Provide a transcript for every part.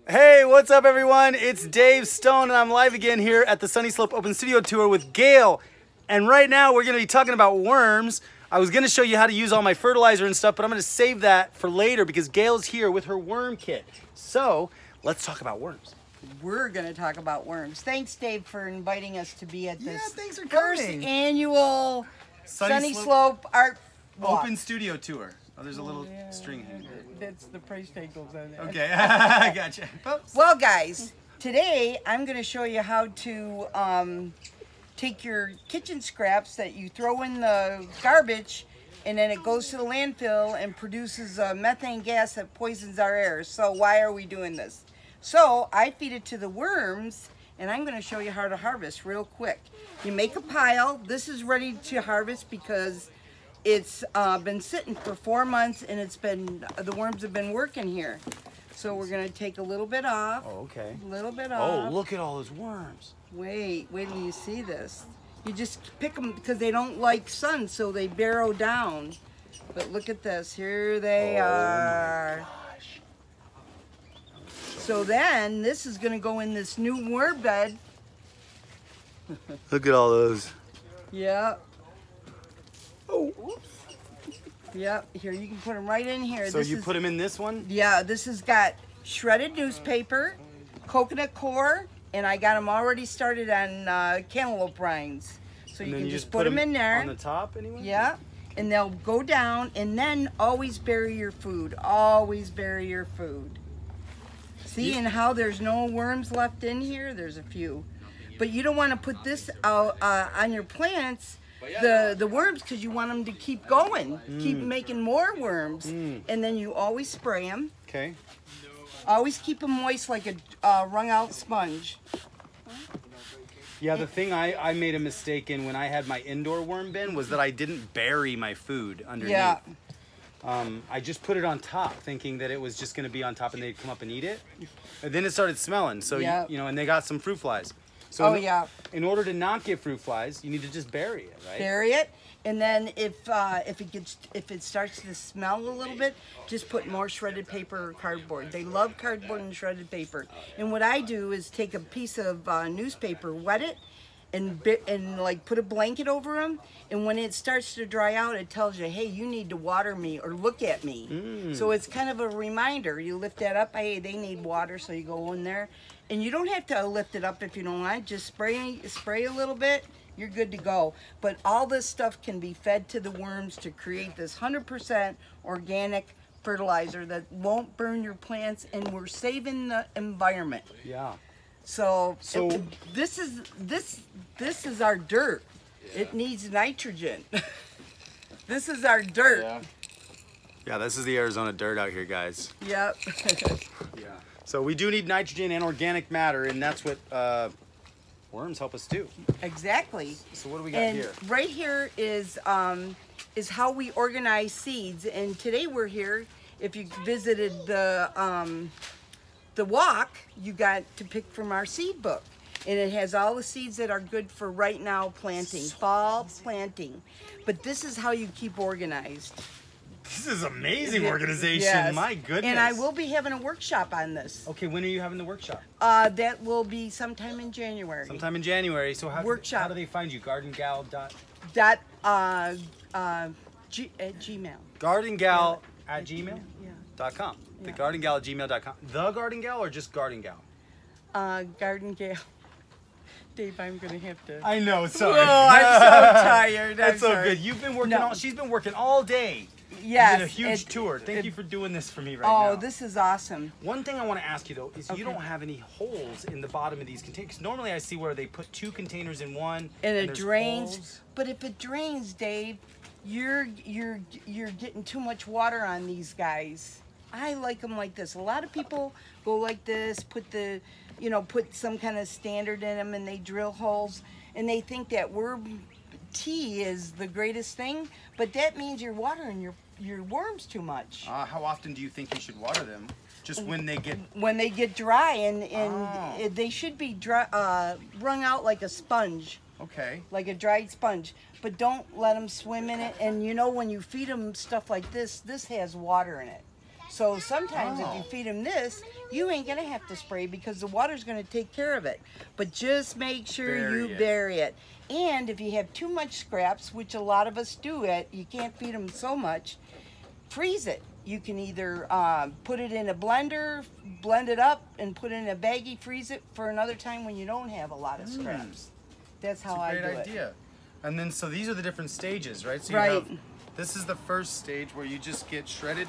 Hey, what's up everyone? It's Dave Stone and I'm live again here at the Sunny Slope Open Studio Tour with Gail. And right now we're gonna be talking about worms. I was gonna show you how to use all my fertilizer and stuff, but I'm gonna save that for later because Gail's here with her worm kit. So let's talk about worms. We're going to talk about worms. Thanks, Dave, for inviting us to be at this thanks for first coming. annual Sunny Slope Art Walk. Open Studio Tour. Oh, there's a little string here. That's the price tag goes on there. Okay, I gotcha. Oops. Well, guys, today I'm going to show you how to take your kitchen scraps that you throw in the garbage, and then it goes to the landfill and produces methane gas that poisons our air. So why are we doing this? So I feed it to the worms, and I'm going to show you how to harvest real quick. You make a pile. This is ready to harvest because it's been sitting for 4 months, and the worms have been working here. So we're going to take a little bit off. Oh, okay. A little bit off. Oh, look at all those worms. Wait till you see this. You just pick them because they don't like sun, so they burrow down. But look at this. Here they are. So then this is going to go in this new worm bed. Look at all those. Yeah. Oh. Yep, here you can put them right in here. So you put them in this one? Yeah, this has got shredded newspaper, coconut core, and I got them already started on cantaloupe rinds. So you can just put them in there. On the top anyway? Yeah, and they'll go down, and then always bury your food. Always bury your food. See, and how there's no worms left in here? There's a few. But you don't want to put this out on your plants, the worms, because you want them to keep going, keep making more worms. And then you always spray them. Okay. Always keep them moist like a wrung out sponge. Yeah, the thing I made a mistake in when I had my indoor worm bin was that I didn't bury my food underneath. Yeah. I just put it on top thinking that it was just going to be on top and they'd come up and eat it. And then it started smelling. So, you know, and they got some fruit flies. So in order to not get fruit flies, you need to just bury it, right? Bury it, and then if it starts to smell a little bit, just put more shredded paper or cardboard. They love cardboard and shredded paper. And what I do is take a piece of newspaper, wet it, and like put a blanket over them. And when it starts to dry out, it tells you, hey, you need to water me or look at me. So it's kind of a reminder. You lift that up, hey, they need water, so you go in there. And you don't have to lift it up if you don't want. Just spray a little bit, you're good to go. But all this stuff can be fed to the worms to create this 100% organic fertilizer that won't burn your plants, and we're saving the environment. Yeah. So this is our dirt. Yeah. It needs nitrogen. This is our dirt. Yeah, this is the Arizona dirt out here, guys. Yep. Yeah. So we do need nitrogen and organic matter, and that's what worms help us do. Exactly. So what do we got here? Right here is how we organize seeds. And today we're here. If you visited the walk, you got to pick from our seed book. And it has all the seeds that are good for right now planting, fall planting. But this is how you keep organized. This is amazing organization. Yes. My goodness. And I will be having a workshop on this. Okay, when are you having the workshop? That will be sometime in January. Sometime in January. So how do they find you? Gardengal at Gmail. Gardengal at Gmail? Yeah. .com. The Gardengal at gmail.com. The Gardengal or just Gardengal? Gardengal. Dave, I'm gonna have to. I know, sorry. Oh, I'm so tired. That's so good. You've been working she's been working all day. Yes. You did a huge tour. Thank you for doing this for me right now. Oh, this is awesome. One thing I want to ask you though is you don't have any holes in the bottom of these containers. Normally I see where they put 2 containers in one and it drains. Holes. But if it drains, Dave, you're getting too much water on these guys. I like them like this. A lot of people go like this, put some kind of standard in them, and they drill holes, and they think that worm tea is the greatest thing, but that means you're watering your worms too much. How often do you think you should water them? Just when they get dry, and they should be dry, wrung out like a sponge. Okay. Like a dried sponge. But don't let them swim in it. And you know, when you feed them stuff like this has water in it. So sometimes if you feed them this, you ain't gonna have to spray because the water's gonna take care of it. But just make sure you bury it. And if you have too much scraps, which a lot of us do, you can't feed them so much, freeze it. You can either put it in a blender, blend it up, and put it in a baggie, freeze it for another time when you don't have a lot of scraps. That's how I do it. That's a great idea. And then, so these are the different stages, right? So you right. have, this is the first stage where you just get shredded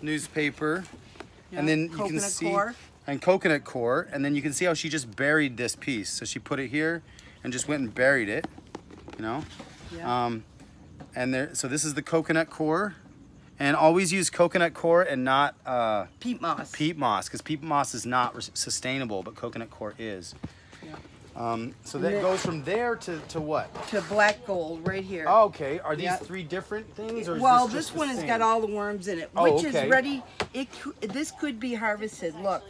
newspaper, and then you can see, and coconut core, and then you can see how she just buried this piece. So she put it here and just went and buried it, you know? Yeah. And there, so this is the coconut core. And always use coconut core and not peat moss. Peat moss, because peat moss is not sustainable, but coconut core is. Yeah. So that goes from there to what? To black gold right here. Oh, okay. Are these three different things? Or well, is this one has same? Got all the worms in it, which is ready. This could be harvested. Look.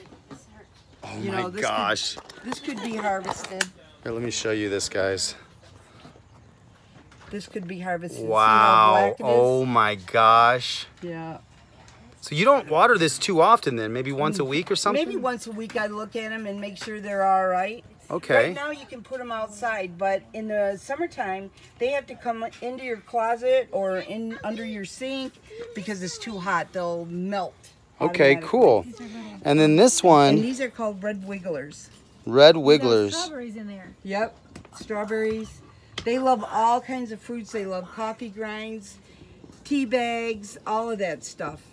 Oh my gosh. This could be harvested. Here, let me show you this, guys. This could be harvested. Wow. Oh my gosh. Yeah. So you don't water this too often then? Maybe once a week or something? Maybe once a week I look at them and make sure they're all right. Okay. Right now you can put them outside, but in the summertime they have to come into your closet or in under your sink because it's too hot. They'll melt. Okay, cool. And then this one. And these are called red wigglers. Red wigglers. Strawberries in there. Yep. Strawberries. They love all kinds of fruits. They love coffee grinds, tea bags, all of that stuff.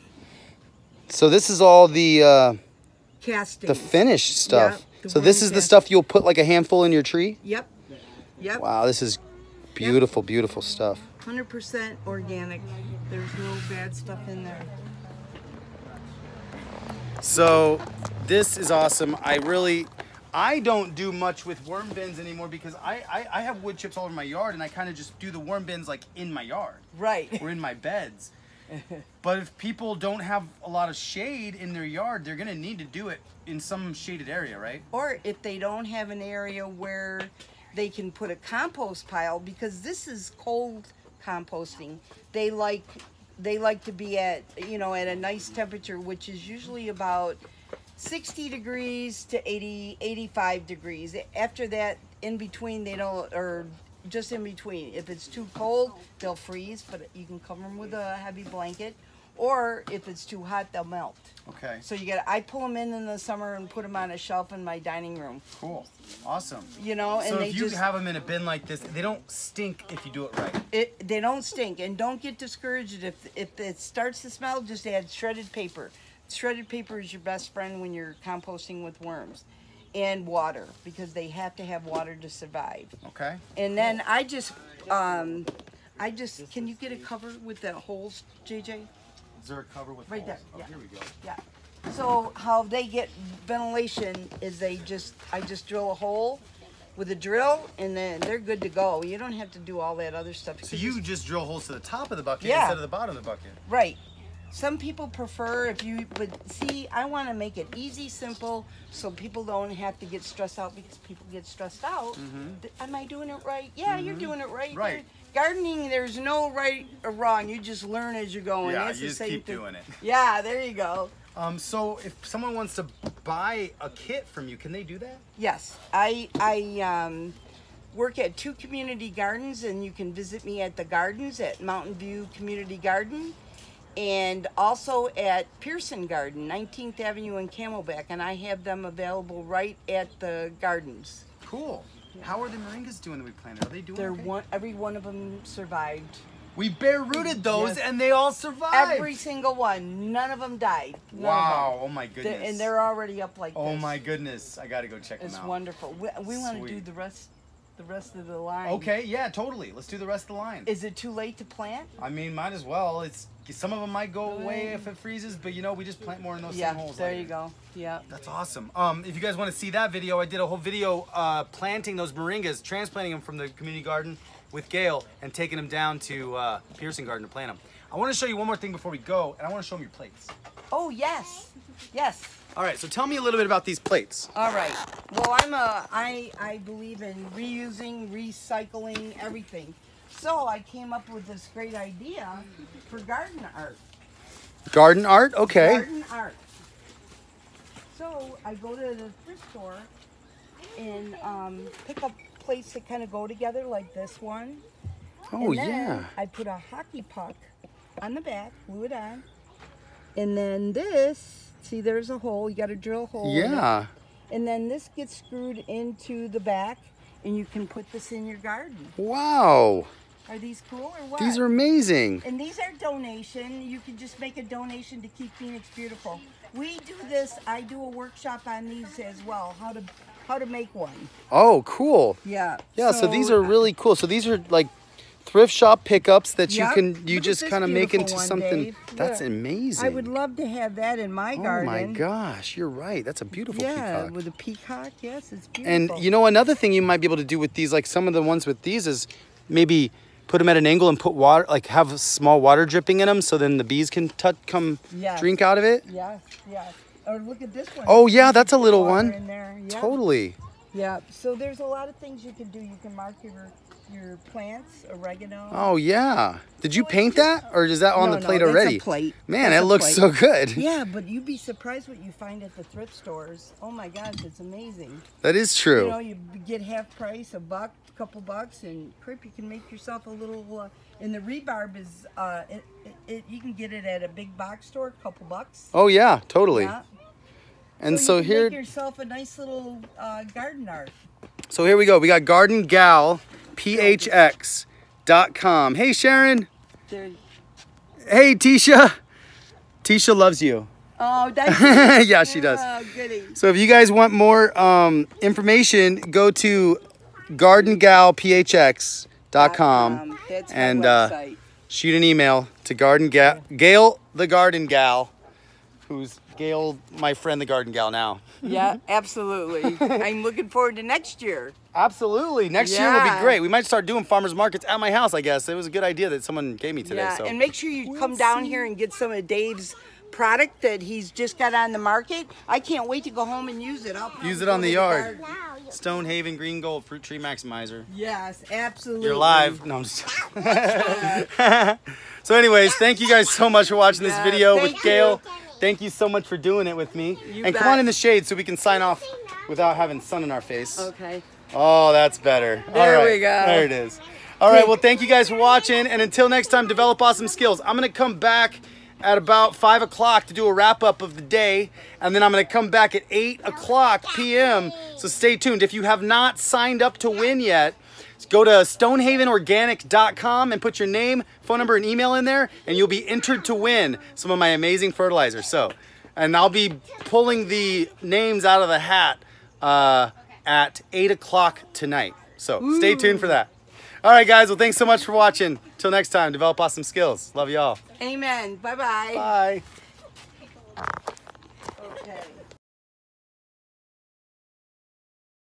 So this is all the castings. The finished stuff. Yep, so this is the stuff you'll put like a handful in your tree? Yep. Yep. Wow, this is beautiful, beautiful stuff. 100% organic. There's no bad stuff in there. So this is awesome. I don't do much with worm bins anymore because I have wood chips all over my yard and I kind of just do the worm bins like in my yard. Right. Or in my beds. But if people don't have a lot of shade in their yard, they're going to need to do it in some shaded area, right? Or if they don't have an area where they can put a compost pile, because this is cold composting. They like to be at, you know, at a nice temperature, which is usually about 60 degrees to 80, 85 degrees. After that, in between, they don't, or just in between. If it's too cold, they'll freeze, but you can cover them with a heavy blanket. Or if it's too hot, they'll melt. Okay. So I pull them in the summer and put them on a shelf in my dining room. Cool. Awesome. You know, and so they if you have them in a bin like this, they don't stink if you do it right. They don't stink, and don't get discouraged if it starts to smell. Just add shredded paper. Shredded paper is your best friend when you're composting with worms, and water, because they have to have water to survive. Okay. And then I just can you get a cover with the holes, JJ? Is there a cover with right holes? there? Oh, Yeah. Here we go. Yeah. So how they get ventilation is I just drill a hole with a drill, and then they're good to go. You don't have to do all that other stuff. So you just drill holes to the top of the bucket Yeah. instead of the bottom of the bucket. Right. Some people prefer but see, I want to make it easy, simple, so people don't have to get stressed out, because people get stressed out. Am I doing it right? Yeah, you're doing it right. Right. Gardening, there's no right or wrong. You just learn as you're going. Yeah, That's you the just same keep thing. doing it. Yeah, there you go. So if someone wants to buy a kit from you, can they do that? Yes, I work at 2 community gardens, and you can visit me at the gardens at Mountain View Community Garden, and also at Pearson Garden, 19th Avenue in Camelback, and I have them available right at the gardens. Cool. Yeah. How are the moringas doing that we planted? Are they doing okay? Every one of them survived. We bare rooted those, and they all survived. Every single one. None of them died. None wow. of them. Oh my goodness. And they're already up like this. Oh my goodness. I got to go check them out. It's wonderful. We want to do the rest of the line. Okay, yeah, totally. Let's do the rest of the line. Is it too late to plant? I mean, might as well. Some of them might go away if it freezes, but you know, we just plant more in those same holes. There later. you go. Yeah. That's awesome. If you guys want to see that video, I did a whole video planting those moringas, transplanting them from the community garden with Gail, and taking them down to Pearson Garden to plant them. I want to show you one more thing before we go, and I want to show them your plates. Oh, yes. Yes. All right, so tell me a little bit about these plates. All right. Well, I believe in reusing, recycling, everything. So I came up with this great idea for garden art. Garden art? Okay. Garden art. So I go to the thrift store and pick up plates that kind of go together, like this one. Oh, and then yeah. I put a hockey puck on the back, glue it on. And then this, see there's a hole, you got to drill a hole. Yeah. And then this gets screwed into the back and you can put this in your garden. Wow. Are these cool or what? These are amazing. And these are donation. You can just make a donation to keep Phoenix beautiful. We do this, I do a workshop on these as well, how to make one. Oh, cool. Yeah. Yeah, so these are really cool. So these are like thrift shop pickups that Yep. you Look just at this kind of make into beautiful one, something. Dave. That's Look. amazing. I would love to have that in my garden. Oh my gosh, you're right. That's a beautiful Yeah, peacock. with a peacock, yes, it's And beautiful. you know, another thing you might be able to do with these, like some of the ones with these, is maybe put them at an angle and put water, like have small water dripping in them, so then the bees can come Yes. drink out of it. Yes, yes. Or look at this one. Oh You yeah, can that's a put little water one. in there. Yeah. Totally. Yeah. So there's a lot of things you can do. You can mark your plants, oregano. Oh yeah. Did you paint that, or is that on No, the plate no, that's already? a plate. Man, That's it a looks plate. so good. Yeah, but you'd be surprised what you find at the thrift stores. Oh my gosh, it's amazing. That is true. You know, you get half price, $1, couple bucks, and crap, you can make yourself a little. And the rhubarb is, you can get it at a big box store, couple bucks. Oh yeah, totally. Yeah. And so so you can here, make yourself a nice little garden art. so here we go. We got Garden Gal, PHX.com. Hey Sharon. There. Hey Tisha. Tisha loves you. Oh, that's Yeah, she does. Oh, goody. So if you guys want more information, go to gardengalphx.com That's my and website. shoot an email to Gail the Garden Gal, who's Gail, my friend the Garden Gal now. Yeah, absolutely. I'm looking forward to next year. Absolutely. Next year will be Yeah. great. We might start doing farmers markets at my house, I guess. It was a good idea that someone gave me today. Yeah, So and make sure you come down here and get some of Dave's product that he's just got on the market. I can't wait to go home and use it. I'll probably use it go on to the yard. garden. Stonehaven Green Gold Fruit Tree Maximizer. Yes, absolutely. You're live. No, I'm just So anyways, thank you guys so much for watching this Yeah, video with thank Gail. you. Thank you so much for doing it with me. You And come bet. on in the shade so we can sign off without having sun in our face. Okay. Oh, that's better. There All right. we go. There it is. All right, well, thank you guys for watching. And until next time, develop awesome skills. I'm going to come back at about 5 o'clock to do a wrap up of the day. And then I'm going to come back at 8 o'clock p.m. So stay tuned. If you have not signed up to win yet, go to stonehavenorganic.com and put your name, phone number, and email in there, and you'll be entered to win some of my amazing fertilizer. And I'll be pulling the names out of the hat at 8 o'clock tonight. So stay tuned for that. All right, guys. Well, thanks so much for watching. Till next time, develop awesome skills. Love y'all. Amen. Bye-bye. Bye.